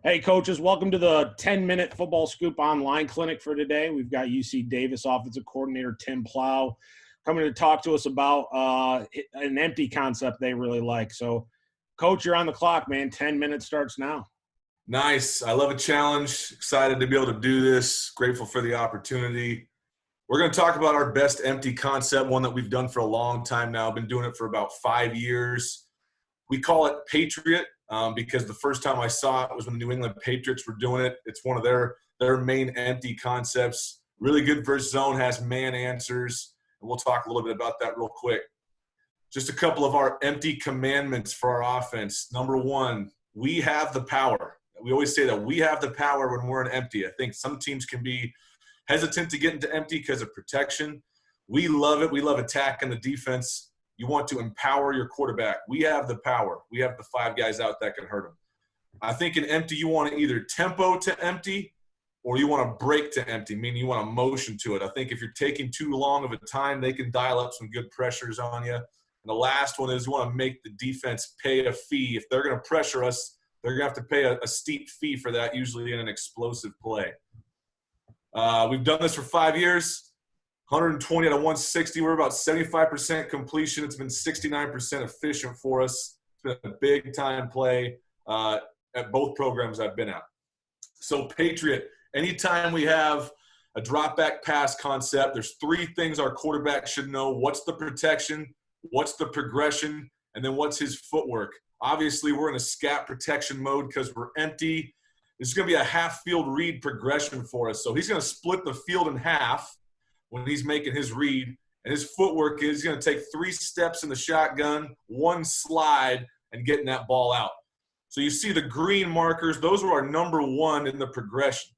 Hey, coaches, welcome to the 10-minute football scoop online clinic for today. We've got UC Davis offensive coordinator Tim Plough coming to talk to us about an empty concept they really like. So, Coach, you're on the clock, man. 10 minutes starts now. Nice. I love a challenge. Excited to be able to do this. Grateful for the opportunity. We're going to talk about our best empty concept, one that we've done for a long time now. Been doing it for about 5 years. We call it Patriot because the first time I saw it was when the New England Patriots were doing it. It's one of their main empty concepts. Really good versus zone, has man answers. And we'll talk a little bit about that real quick. Just a couple of our empty commandments for our offense. Number one, we have the power. We always say that we have the power when we're in empty. I think some teams can be hesitant to get into empty because of protection. We love it. We love attacking the defense. You want to empower your quarterback. We have the power. We have the 5 guys out that can hurt him. I think in empty, you want to either tempo to empty or you want to break to empty, meaning you want to motion to it. I think if you're taking too long of a time, they can dial up some good pressures on you. And the last one is you want to make the defense pay a fee. If they're going to pressure us, they're going to have to pay a steep fee for that, usually in an explosive play. We've done this for 5 years, 120 out of 160. We're about 75% completion. It's been 69% efficient for us. It's been a big-time play at both programs I've been at. So, Patriot, anytime we have a drop-back pass concept, there's 3 things our quarterback should know. What's the protection? What's the progression? And then what's his footwork? Obviously, we're in a scat protection mode because we're empty. This is going to be a half-field read progression for us. So he's going to split the field in half when he's making his read. And his footwork is he's going to take 3 steps in the shotgun, 1 slide, and getting that ball out. So you see the green markers. Those are our number 1 in the progression.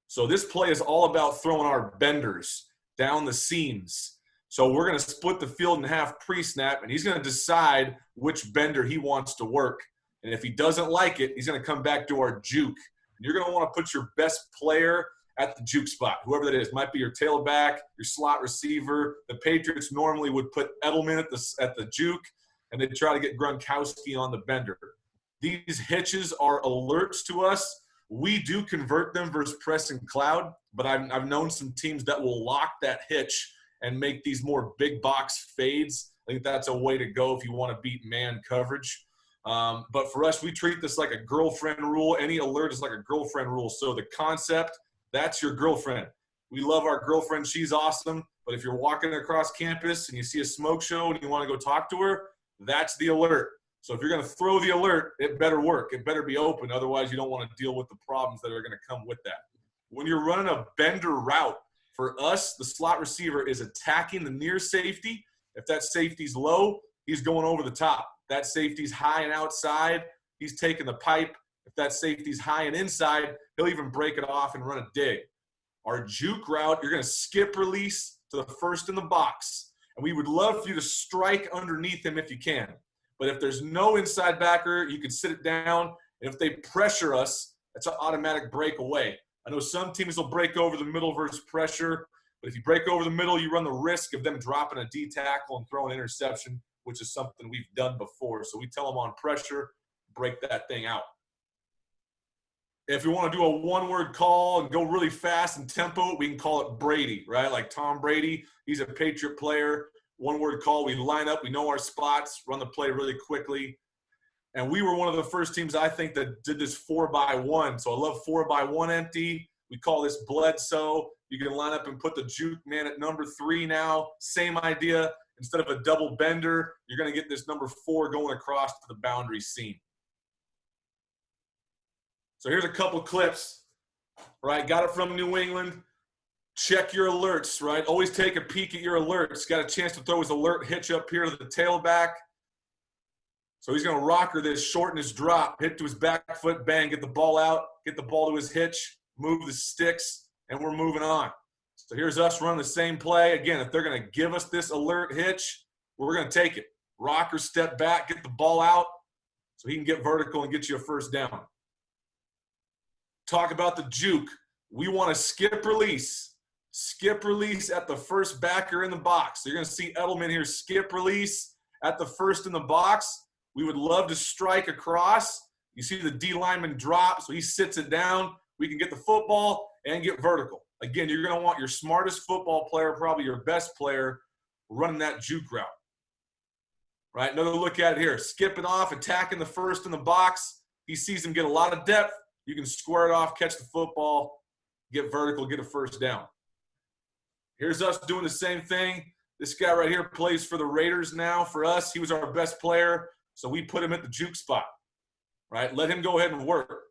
So this play is all about throwing our benders down the seams. So we're going to split the field in half pre-snap, and he's going to decide which bender he wants to work. And if he doesn't like it, he's going to come back to our juke. And you're going to want to put your best player at the juke spot, whoever that is. Might be your tailback, your slot receiver. The Patriots normally would put Edelman at the juke, and they'd try to get Gronkowski on the bender. These hitches are alerts to us. We do convert them versus press and cloud, but I've known some teams that will lock that hitch and make these more big box fades. I think that's a way to go if you want to beat man coverage. But for us, we treat this like a girlfriend rule. Any alert is like a girlfriend rule. So the concept, that's your girlfriend. We love our girlfriend. She's awesome. But if you're walking across campus and you see a smoke show and you want to go talk to her, that's the alert. So if you're going to throw the alert, it better work. It better be open. Otherwise, you don't want to deal with the problems that are going to come with that. When you're running a bender route, for us, the slot receiver is attacking the near safety. If that safety's low, he's going over the top. That safety's high and outside, he's taking the pipe. If that safety's high and inside, he'll even break it off and run a dig. Our juke route, you're going to skip release to the first in the box. And we would love for you to strike underneath him if you can. But if there's no inside backer, you can sit it down. And if they pressure us, it's an automatic breakaway. I know some teams will break over the middle versus pressure, but if you break over the middle, you run the risk of them dropping a D tackle and throwing an interception, which is something we've done before. So we tell them on pressure, break that thing out. If you want to do a one-word call and go really fast and tempo, we can call it Brady, right? Like Tom Brady, he's a Patriot player. One-word call, we line up, we know our spots, run the play really quickly. And we were one of the first teams, I think, that did this 4x1. So I love 4x1 empty. We call this Bledsoe. You can line up and put the juke man at number 3 now. Same idea. Instead of a double bender, you're going to get this number 4 going across to the boundary seam. So here's a couple clips, right? Got it from New England. Check your alerts, right? Always take a peek at your alerts. Got a chance to throw his alert hitch up here to the tailback. So he's going to rocker this, shorten his drop, hit to his back foot, bang, get the ball out, get the ball to his hitch, move the sticks, and we're moving on. So here's us running the same play. Again, if they're going to give us this alert hitch, we're going to take it. Rocker, step back, get the ball out so he can get vertical and get you a first down. Talk about the juke. We want to skip release. Skip release at the first backer in the box. So you're going to see Edelman here skip release at the first in the box. We would love to strike across. You see the D lineman drop, so he sits it down. We can get the football and get vertical. Again, you're going to want your smartest football player, probably your best player, running that juke route. Right? Another look at it here. Skipping off, attacking the first in the box. He sees him get a lot of depth. You can square it off, catch the football, get vertical, get a first down. Here's us doing the same thing. This guy right here plays for the Raiders now. For us, he was our best player, so we put him at the juke spot. Right? Let him go ahead and work.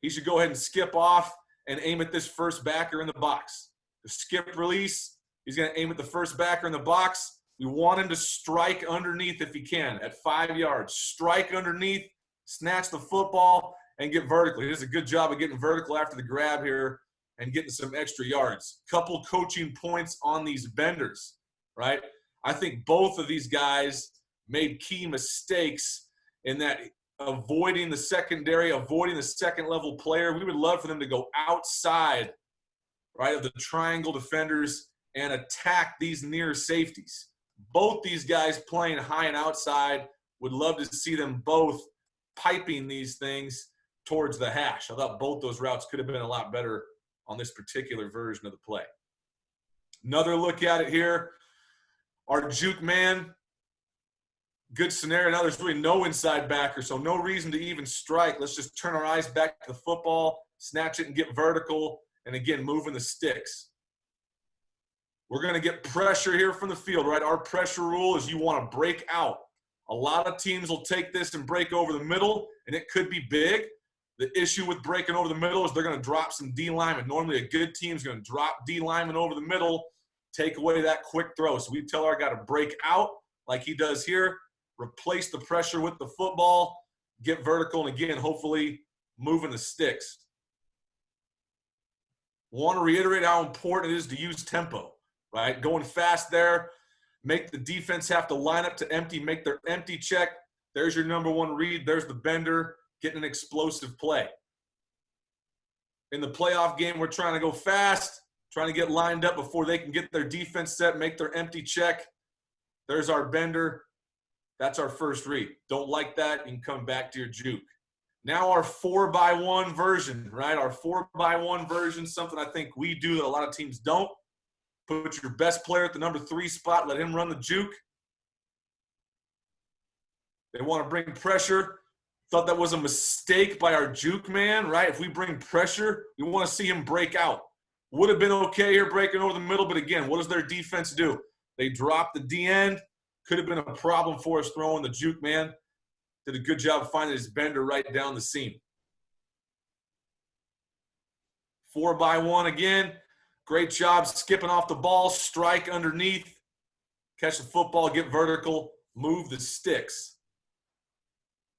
He should go ahead and skip off and aim at this first backer in the box. The skip release, he's going to aim at the first backer in the box. We want him to strike underneath if he can at 5 yards. Strike underneath, snatch the football, and get vertical. He does a good job of getting vertical after the grab here and getting some extra yards. Couple coaching points on these benders, right? I think both of these guys made key mistakes in that avoiding the secondary, avoiding the second-level player. We would love for them to go outside, right, of the triangle defenders and attack these near safeties. Both these guys playing high and outside, would love to see them both piping these things towards the hash. I thought both those routes could have been a lot better on this particular version of the play. Another look at it here. Our juke man, good scenario. Now there's really no inside backer, so no reason to even strike. Let's just turn our eyes back to the football, snatch it and get vertical, and again, moving the sticks. We're going to get pressure here from the field, right? Our pressure rule is you want to break out. A lot of teams will take this and break over the middle, and it could be big. The issue with breaking over the middle is they're going to drop some D linemen. Normally a good team is going to drop D linemen over the middle, take away that quick throw. So we tell our guy to break out like he does here, replace the pressure with the football, get vertical, and again, hopefully moving the sticks. Want to reiterate how important it is to use tempo, right? Going fast there, make the defense have to line up to empty, make their empty check. There's your number one read. There's the bender, getting an explosive play. In the playoff game, we're trying to go fast, trying to get lined up before they can get their defense set, make their empty check. There's our bender. That's our first read. Don't like that, you can come back to your juke. Now our 4x1 version, right? Our 4x1 version, something I think we do that a lot of teams don't. Put your best player at the number 3 spot. Let him run the juke. They want to bring pressure. Thought that was a mistake by our juke man, right? If we bring pressure, we want to see him break out. Would have been okay here breaking over the middle, but again, what does their defense do? They drop the D end. Could have been a problem for us throwing the juke man. Did a good job of finding his bender right down the seam. 4x1 again. Great job skipping off the ball, strike underneath, catch the football, get vertical, move the sticks.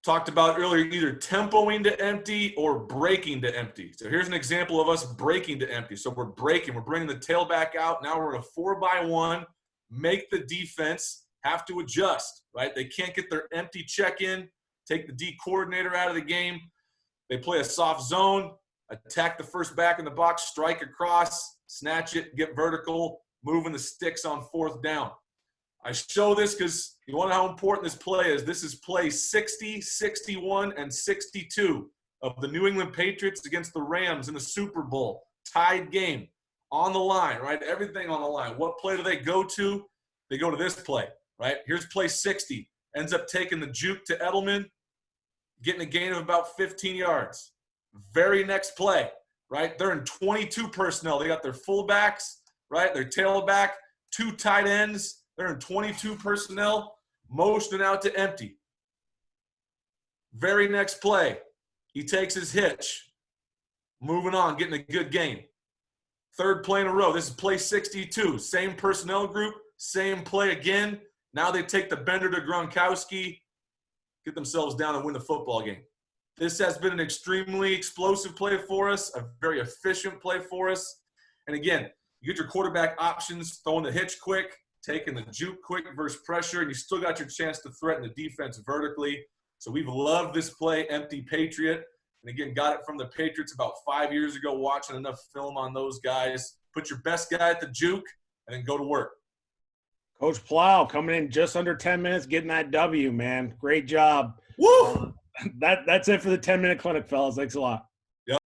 Talked about earlier either tempoing to empty or breaking to empty. So here's an example of us breaking to empty. So we're breaking, we're bringing the tailback out. Now we're in a 4x1, make the defense have to adjust, right? They can't get their empty check in, take the D coordinator out of the game. They play a soft zone, attack the first back in the box, strike across, snatch it, get vertical, moving the sticks on 4th down. I show this because you want to know how important this play is. This is play 60, 61, and 62 of the New England Patriots against the Rams in the Super Bowl. Tied game. On the line, right? Everything on the line. What play do they go to? They go to this play, right? Here's play 60. Ends up taking the juke to Edelman, getting a gain of about 15 yards. Very next play, right? They're in 22 personnel. They got their fullbacks, right? Their tailback, 2 tight ends. They're in 22 personnel, motioning out to empty. Very next play, he takes his hitch. Moving on, getting a good gain. 3rd play in a row. This is play 62. Same personnel group, same play again. Now they take the bender to Gronkowski, get themselves down and win the football game. This has been an extremely explosive play for us, a very efficient play for us. And again, you get your quarterback options, throwing the hitch quick, taking the juke quick versus pressure, and you still got your chance to threaten the defense vertically. So we've loved this play, empty Patriot. And again, got it from the Patriots about 5 years ago, watching enough film on those guys. Put your best guy at the juke and then go to work. Coach Plough coming in just under 10 minutes, getting that W, man. Great job. Woo! That's it for the 10-minute clinic, fellas. Thanks a lot.